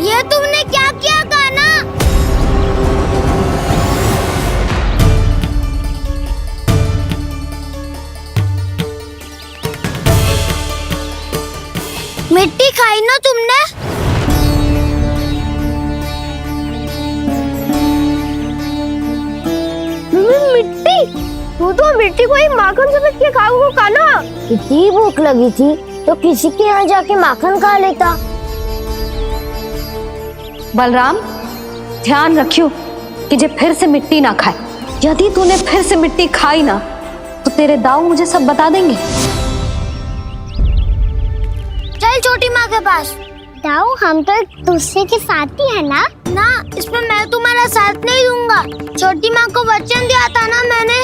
ये तुमने क्या किया कान्हा? मिट्टी खाई ना तुमने? मिट्टी? तू तो मिट्टी को ही माखन समझ के खाओगे कान्हा। इतनी भूख लगी थी तो किसी के यहाँ जाके माखन खा लेता। बलराम, ध्यान रखियो कि जे फिर से मिट्टी ना खाए। यदि तूने फिर से मिट्टी खाई ना तो तेरे दाऊ मुझे सब बता देंगे। चल छोटी माँ के पास। दाऊ, हम तो एक दूसरे के साथी है ना? ना, इसमें मैं तुम्हारा साथ नहीं दूंगा। छोटी माँ को वचन दिया था ना मैंने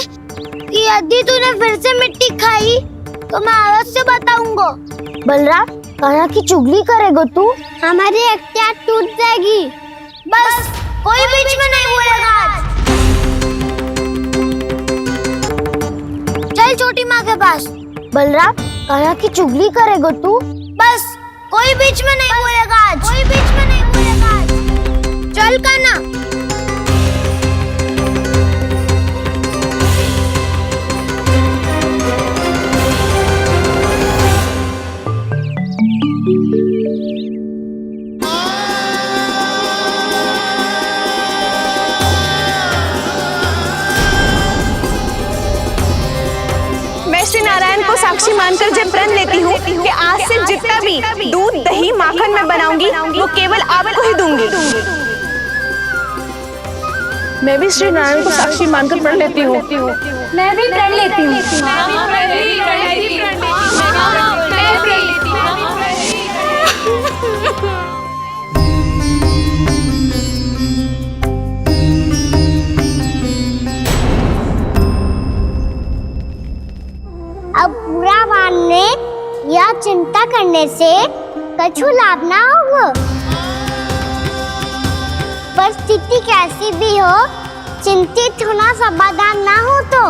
कि यदि तूने फिर से मिट्टी खाई तो मैं आवाज से बताऊंगा। बलराम, कान्हा की चुगली करेगा तू? हमारी अख्तियार टूट जाएगी। बस कोई बीच में नहीं बोलेगा आज। चल छोटी माँ के पास। बलराम, कान्हा की चुगली करेगा तू? बस कोई बीच में नहीं बोलेगा आज। कोई बीच में नहीं बोलेगा आज। चल कान्हा। श्री नारायण को साक्षी मानकर जब प्रण लेती हूँ कि आज से जितना भी दूध दही माखन मैं बनाऊंगी वो केवल आपको ही दूंगी। मैं भी श्री नारायण को साक्षी मानकर प्रण लेती हूँ। मैं भी प्रण लेती हूँ। अब बुरा मानने या चिंता करने से कछु लाभ ना होगा। परिस्थिति कैसी भी हो, चिंतित होना समाधान ना हो तो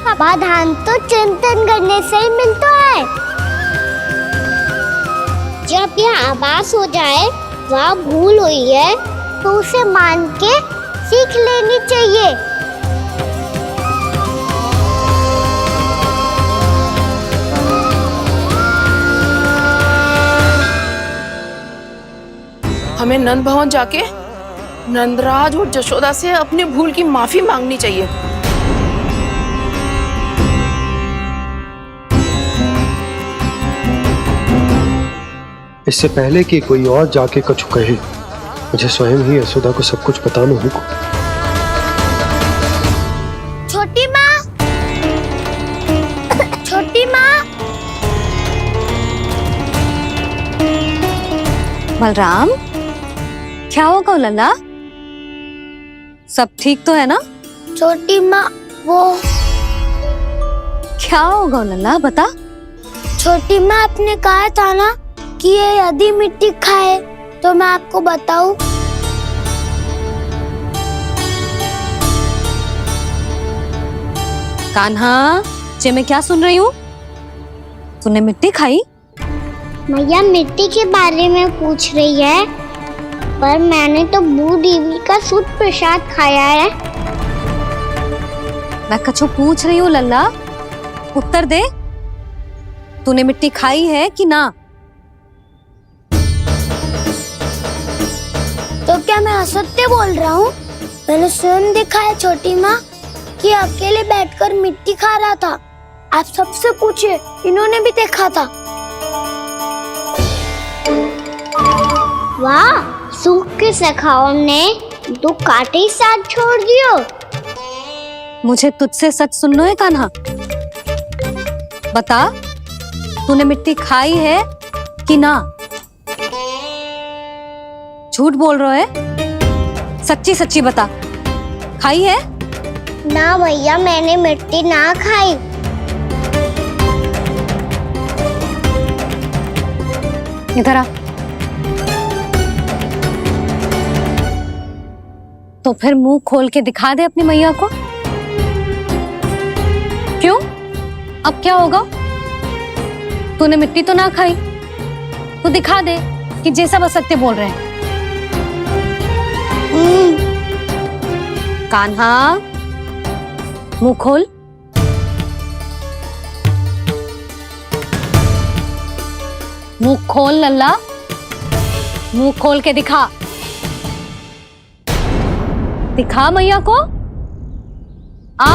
समाधान तो चिंतन करने से ही मिलता है। जब यह आभास हो जाए वह भूल हुई है तो उसे मान के सीख लेनी चाहिए। तुम्हें नंद भवन जाके नंदराज और जशोदा से अपनी भूल की माफी मांगनी चाहिए। इससे पहले कि कोई और जाके कछु कहे, मुझे स्वयं ही यशोदा को सब कुछ बताना होगा। छोटी माँ, छोटी माँ। बलराम, क्या होगा लल्ला? सब ठीक तो है ना? छोटी माँ, वो क्या होगा लल्ला, बता। छोटी माँ, आपने कहा था ना कि ये यदि मिट्टी खाए तो मैं आपको बताऊं। कान्हा, जे मैं क्या सुन रही हूँ? तूने मिट्टी खाई? मैया मिट्टी के बारे में पूछ रही है, पर मैंने तो बूढ़ी देवी का शुद्ध प्रसाद खाया है। मैं कछु पूछ रही हूँ लल्ला, उत्तर दे। तूने मिट्टी खाई है कि ना? तो क्या मैं असत्य बोल रहा हूँ? मैंने स्वयं देखा है छोटी माँ कि अकेले बैठकर मिट्टी खा रहा था। आप सबसे पूछिए, इन्होंने भी देखा था। वाह, सूख के सखाओ ने दो कांटे ही साथ छोड़ दियो। मुझे तुझसे सच सुनना है कान्हा। बता, तूने मिट्टी खाई है कि ना? झूठ बोल रहा है, सच्ची सच्ची बता, खाई है? ना भैया, मैंने मिट्टी ना खाई। इधर आ। तो फिर मुंह खोल के दिखा दे अपनी मैया को। क्यों? अब क्या होगा? तूने मिट्टी तो ना खाई, तो दिखा दे कि जे सब असत्य बोल रहे हैं। कान्हा, मुंह खोल। मुंह खोल लल्ला, मुंह खोल के दिखा। दिखा मैया को। आ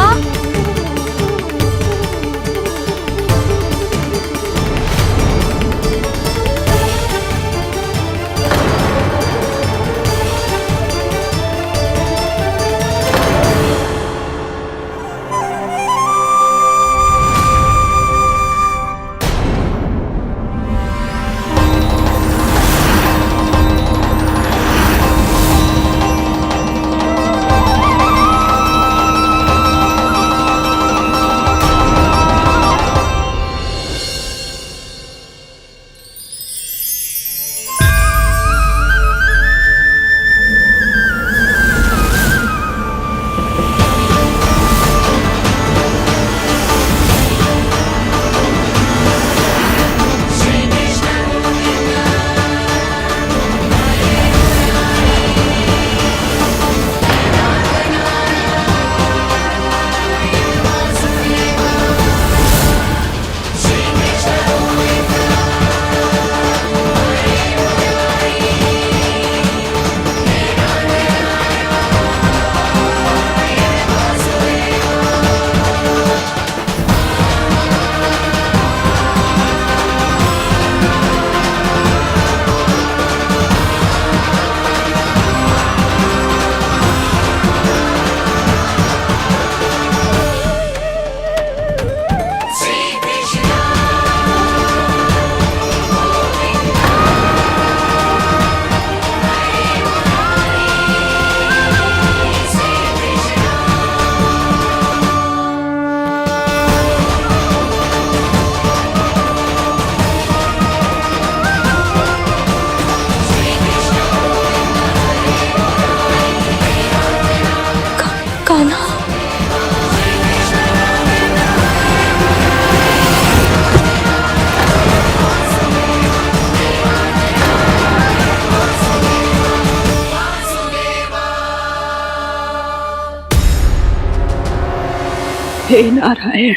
हे नारायण,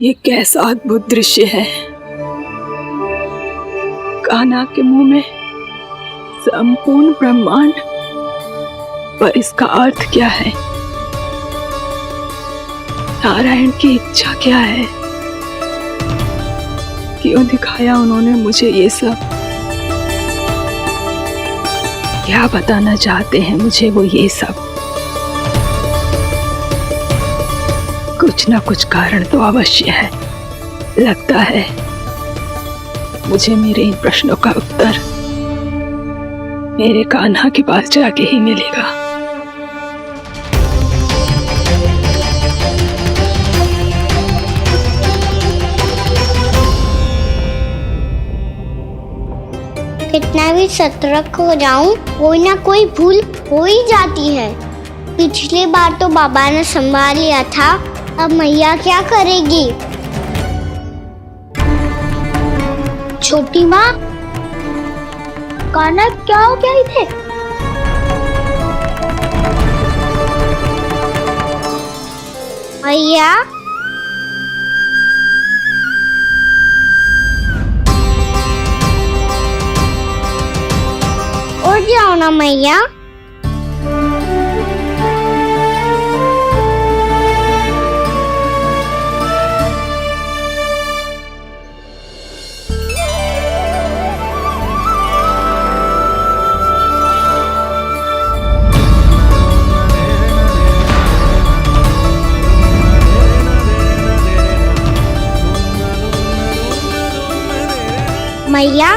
ये कैसा अद्भुत दृश्य है। कान्हा के मुंह में संपूर्ण ब्रह्मांड, पर इसका अर्थ क्या है? नारायण की इच्छा क्या है? क्यों दिखाया उन्होंने मुझे ये सब? क्या बताना चाहते हैं मुझे वो ये सब? कुछ ना कुछ कारण तो अवश्य है। लगता है मुझे मेरे इन प्रश्नों का उत्तर मेरे कान्हा के पास जाके ही मिलेगा। कितना भी सतर्क हो जाऊं, कोई ना कोई भूल हो ही जाती है। पिछली बार तो बाबा ने संभाल लिया था, अब मैया क्या करेगी? छोटी माँ, कान्हा क्या हो गया इधर? मैया, उठ जाओ ना मैया। मैया,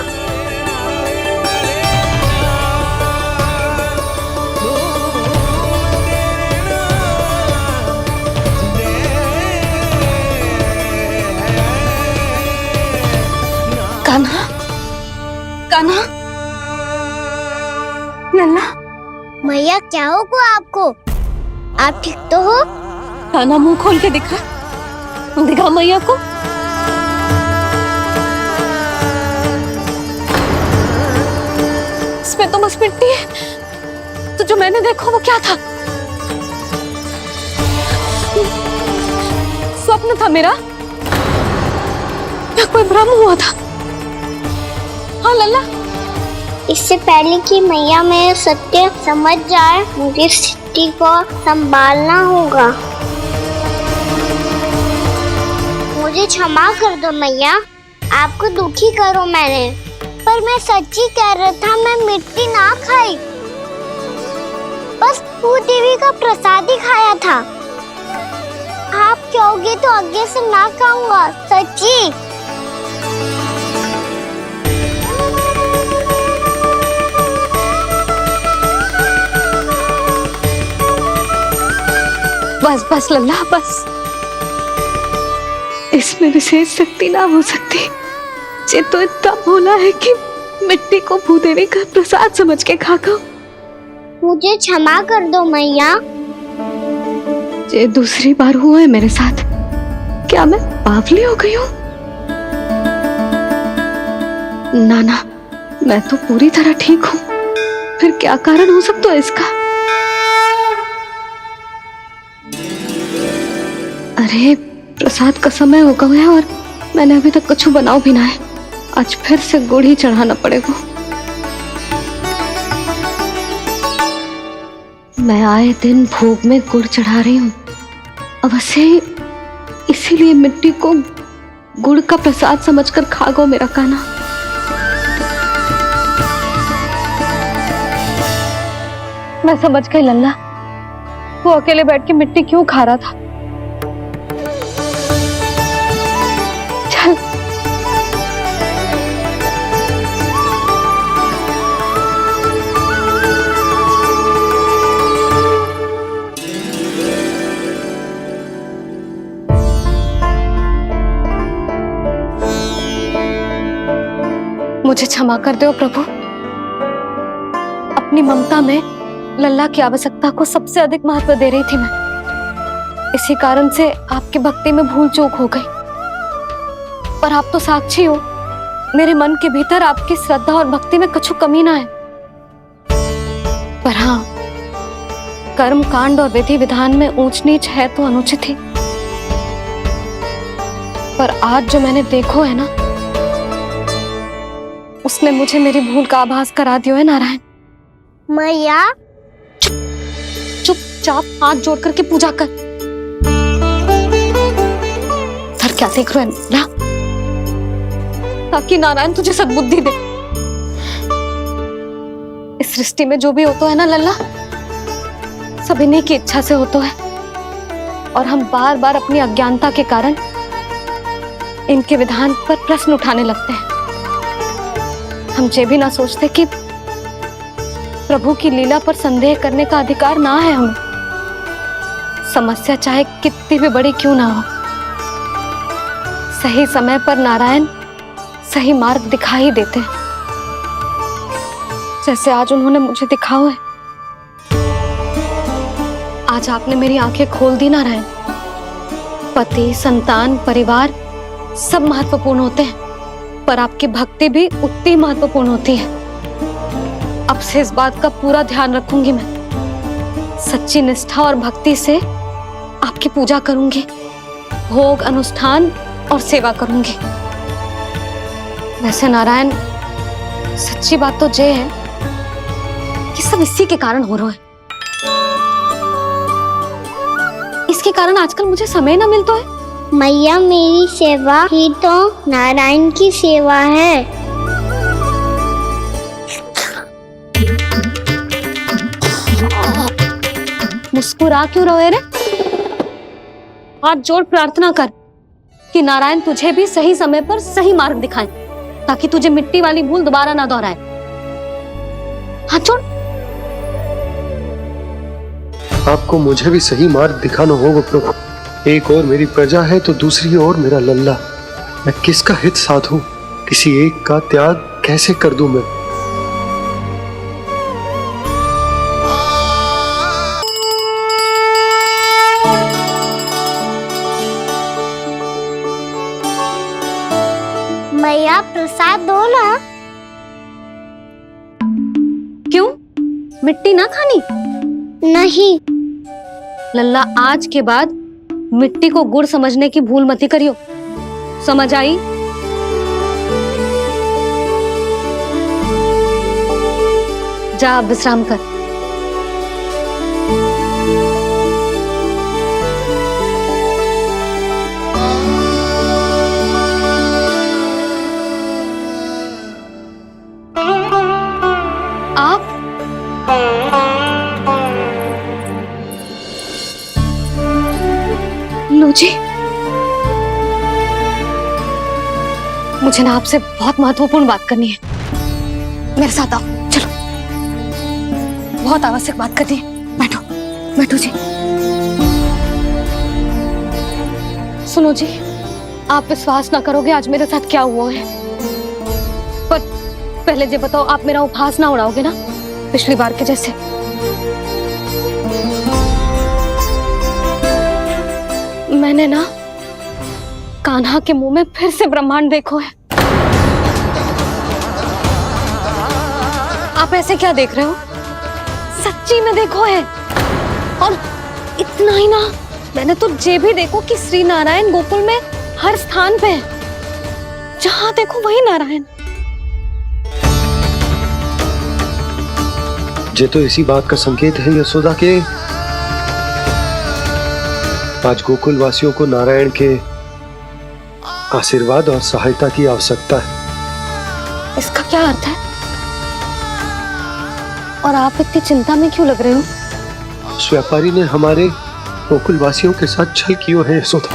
कान्हा, कान्हा, लल्ला। मैया क्या होगा आपको? आप ठीक तो हो? कान्हा मुंह खोल के दिखा, दिखा मैया को। इसमें तो बस मिट्टी है। तो जो मैंने देखा वो क्या था? स्वप्न था मेरा या कोई भ्रम हुआ था? हाँ लल्ला, इससे पहले कि मैया मेरे सत्य समझ जाए, मुझे स्थिति को संभालना होगा। मुझे क्षमा कर दो मैया, आपको दुखी करो मैंने, पर मैं सच्ची कह रहा था। मैं मिट्टी ना खाई, बस भूत देवी का प्रसाद ही खाया था। आप कहोगे तो आगे से ना खाऊंगा, सच्ची। बस बस लल्ला, बस। इसमें विशेष शक्ति ना हो सकती। ये तो इतना भोला है कि मिट्टी को भूदेवी का प्रसाद समझ के खागा। मुझे क्षमा कर दो मैया। ये दूसरी बार हुआ है मेरे साथ। क्या मैं बावली हो गई हूँ? ना ना, मैं तो पूरी तरह ठीक हूँ। फिर क्या कारण हो सकता है इसका? अरे प्रसाद का समय हो गया है और मैंने अभी तक कुछ बनाओ भी ना है। आज फिर से गुड़ ही चढ़ाना पड़ेगा। मैं आए दिन भोग में गुड़ चढ़ा रही हूँ, अवश्य ही इसीलिए मिट्टी को गुड़ का प्रसाद समझकर खागो मेरा कान्हा। मैं समझ गई लल्ला, वो अकेले बैठ के मिट्टी क्यों खा रहा था। चल मुझे क्षमा कर दो प्रभु। अपनी ममता में लल्ला की आवश्यकता को सबसे अधिक महत्व दे रही थी मैं। इसी कारण से आपकी भक्ति में भूल चूक हो गई। पर आप तो साक्षी हो, मेरे मन के भीतर आपकी श्रद्धा और भक्ति में कछु कमी ना है। पर हाँ, कर्म कांड और विधि विधान में ऊंच नीच है तो अनुचित ही। पर आज जो मैंने देखो है ना, उसने मुझे मेरी भूल का आभास करा दिया है नारायण। मैया चुपचाप हाथ जोड़ करके पूजा कर। सर क्या देख रहे हैं ना, ताकि नारायण तुझे सद्बुद्धि दे। इस सृष्टि में जो भी होता है ना लल्ला, सब इन्हीं की इच्छा से होता है, और हम बार बार अपनी अज्ञानता के कारण इनके विधान पर प्रश्न उठाने लगते हैं। हम ये भी ना सोचते कि प्रभु की लीला पर संदेह करने का अधिकार ना है हमें। समस्या चाहे कितनी भी बड़ी क्यों ना हो, सही समय पर नारायण सही मार्ग दिखा ही देते हैं, जैसे आज उन्होंने मुझे दिखाओ है। आज आपने मेरी आंखें खोल दी नारायण। पति, संतान, परिवार सब महत्वपूर्ण होते हैं, पर आपकी भक्ति भी उतनी महत्वपूर्ण होती है। अब से इस बात का पूरा ध्यान रखूंगी मैं। सच्ची निष्ठा और भक्ति से आपकी पूजा करूंगी, भोग, अनुष्ठान और सेवा करूंगी। वैसे नारायण, सच्ची बात तो ये है कि सब इसी के कारण हो रहा है। इसके कारण आजकल मुझे समय ना मिलता है। मैया, मेरी सेवा ही तो नारायण की सेवा है। मुस्कुरा क्यों रहे रे? हाथ जोड़ प्रार्थना कर कि नारायण तुझे भी सही समय पर सही मार्ग दिखाएं, ताकि तुझे मिट्टी वाली भूल दोबारा ना दोहराए। हाथ जोड़। आपको मुझे भी सही मार्ग दिखाना होगा प्रभु। एक और मेरी प्रजा है तो दूसरी ओर मेरा लल्ला। मैं किसका हित साधूं? किसी एक का त्याग कैसे कर दूं मैं? मैया, प्रसाद दो ना। क्यों? मिट्टी ना खानी? नहीं। लल्ला, आज के बाद मिट्टी को गुड़ समझने की भूल मत करियो। समझ आई? जा विश्राम कर। आप लो जी, मुझे ना आपसे बहुत महत्वपूर्ण बात करनी है। मेरे साथ आओ, चलो। बहुत आवश्यक बात करनी है। बैठो, बैठो जी। सुनो जी, आप विश्वास ना करोगे आज मेरे साथ क्या हुआ है। पर पहले ये बताओ, आप मेरा उपहास ना उड़ाओगे ना, पिछली बार के जैसे? मैंने ना कान्हा के मुंह में फिर से ब्रह्मांड देखो है। आप ऐसे क्या देख रहे हो? सच्ची में देखो है। और इतना ही ना, मैंने तो ये भी देखो कि श्री नारायण गोकुल में हर स्थान पे है। जहां देखो वही नारायण। ये तो इसी बात का संकेत है यशोदा के आज गोकुल वासियों को नारायण के आशीर्वाद और सहायता की आवश्यकता है। इसका क्या अर्थ है? और आप इतनी चिंता में क्यों लग रहे हो? उस व्यापारी ने हमारे गोकुल वासियों के साथ छल किया है यशोदा।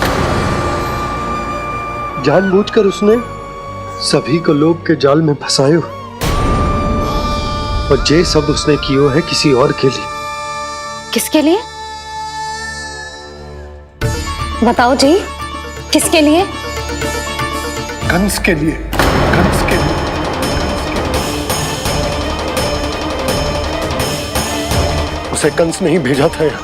जानबूझकर उसने सभी को लोभ के जाल में फंसायो, और ये सब उसने किया है किसी और के लिए। किसके लिए? बताओ जी, किसके लिए? कंस के लिए। कंस के लिए। उसे कंस नहीं भेजा था यहाँ।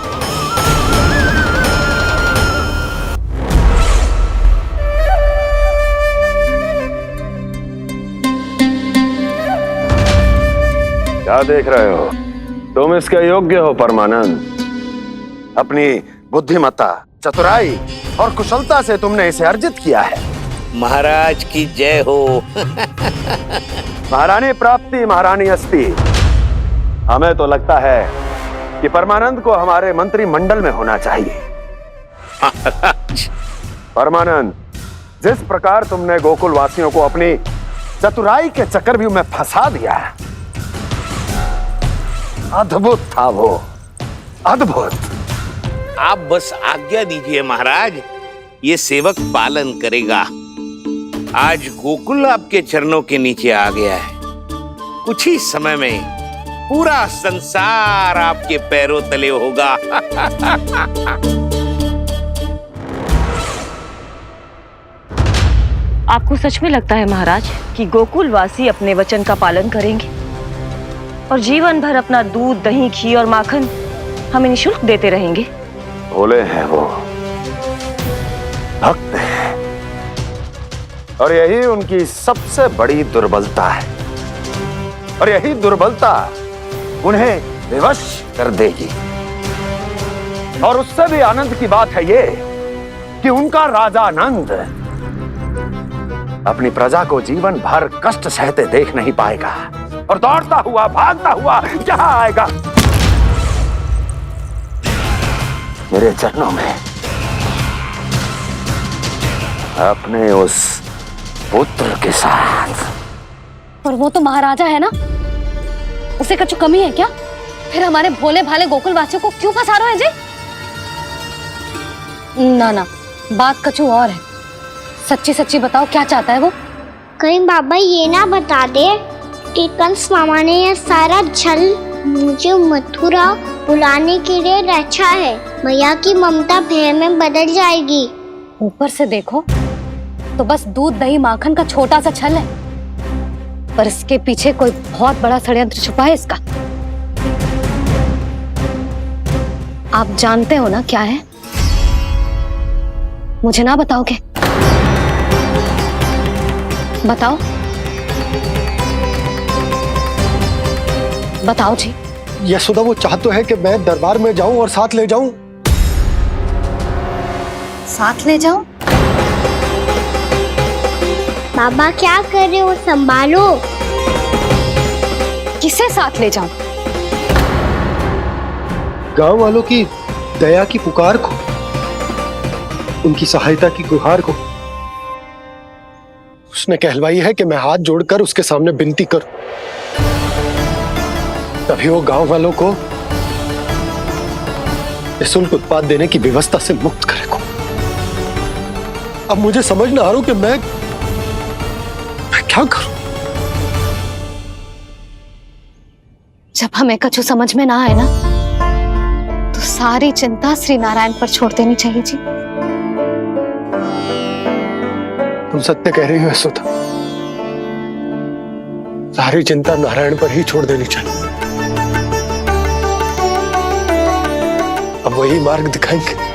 क्या देख रहे हो? तुम इसके योग्य हो परमानंद। अपनी बुद्धिमत्ता, चतुराई और कुशलता से तुमने इसे अर्जित किया है। महाराज की जय हो। महारानी प्राप्ति महारानी अस्ति। हमें तो लगता है कि परमानंद को हमारे मंत्रिमंडल में होना चाहिए। परमानंद, जिस प्रकार तुमने गोकुल वासियों को अपनी चतुराई के चक्रव्यूह में फंसा दिया, अद्भुत था वो, अद्भुत। आप बस आज्ञा दीजिए महाराज, ये सेवक पालन करेगा। आज गोकुल आपके चरणों के नीचे आ गया है। कुछ ही समय में पूरा संसार आपके पैरों तले होगा। आपको सच में लगता है महाराज कि गोकुल वासी अपने वचन का पालन करेंगे और जीवन भर अपना दूध, दही, घी और माखन हमें निःशुल्क देते रहेंगे? भोले हैं वो, भक्त हैं, और यही उनकी सबसे बड़ी दुर्बलता है। और यही दुर्बलता उन्हें विवश कर देगी। और उससे भी आनंद की बात है ये कि उनका राजा नंद अपनी प्रजा को जीवन भर कष्ट सहते देख नहीं पाएगा और दौड़ता हुआ, भागता हुआ यहां आएगा मेरे चरणों में अपने उस पुत्र के साथ। पर वो तो महाराजा है ना, उसे कुछ कमी है क्या? फिर हमारे भोले भाले गोकुल वासियों को क्यों फंसा रहे हैं जी? ना ना, बात कछु और है। सच्ची सच्ची बताओ, क्या चाहता है वो? कहीं बाबा ये ना बता दे कि कंस मामा ने यह सारा छल मुझे मथुरा बुलाने के लिए रचा है। मैया की ममता भय में बदल जाएगी। ऊपर से देखो तो बस दूध, दही, माखन का छोटा सा छल है, पर इसके पीछे कोई बहुत बड़ा षड्यंत्र छुपा है इसका। आप जानते हो ना क्या है? मुझे ना बताओगे? बताओ बताओ जी। यशोदा, वो चाह तो है कि मैं दरबार में जाऊं और साथ ले जाऊं। साथ ले जाऊं? बाबा क्या कर रहे हो, संभालो। किसे साथ ले जाऊं? गांव वालों की दया की पुकार को, उनकी सहायता की गुहार को। उसने कहलवाई है कि मैं हाथ जोड़कर उसके सामने विनती करूं, तभी वो गांव वालों को निःशुल्क उत्पाद देने की व्यवस्था से मुक्त करेगा। अब मुझे समझ ना आ रहा कि मैं क्या करूं। जब हमें कछु समझ में ना आए ना, तो सारी चिंता श्री नारायण पर छोड़ देनी चाहिए जी। तुम सत्य कह रही हो यशोदा, सारी चिंता नारायण पर ही छोड़ देनी चाहिए। अब वही मार्ग दिखाएंगे।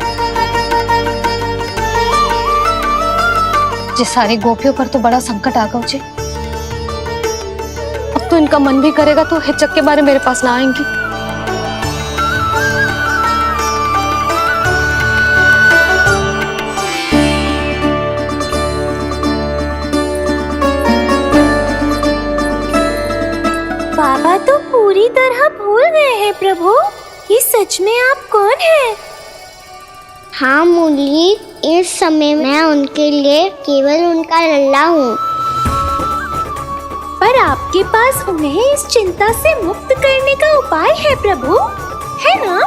जिस सारी गोपियों पर तो बड़ा संकट आ गया जी। अब तो इनका मन भी करेगा तो हिचक के बारे मेरे पास ना आएंगी। बाबा तो पूरी तरह भूल गए हैं प्रभु, ये सच में आप कौन हैं? हाँ मुरली, इस समय मैं उनके लिए केवल उनका लल्ला हूँ। पर आपके पास उन्हें इस चिंता से मुक्त करने का उपाय है प्रभु, है ना?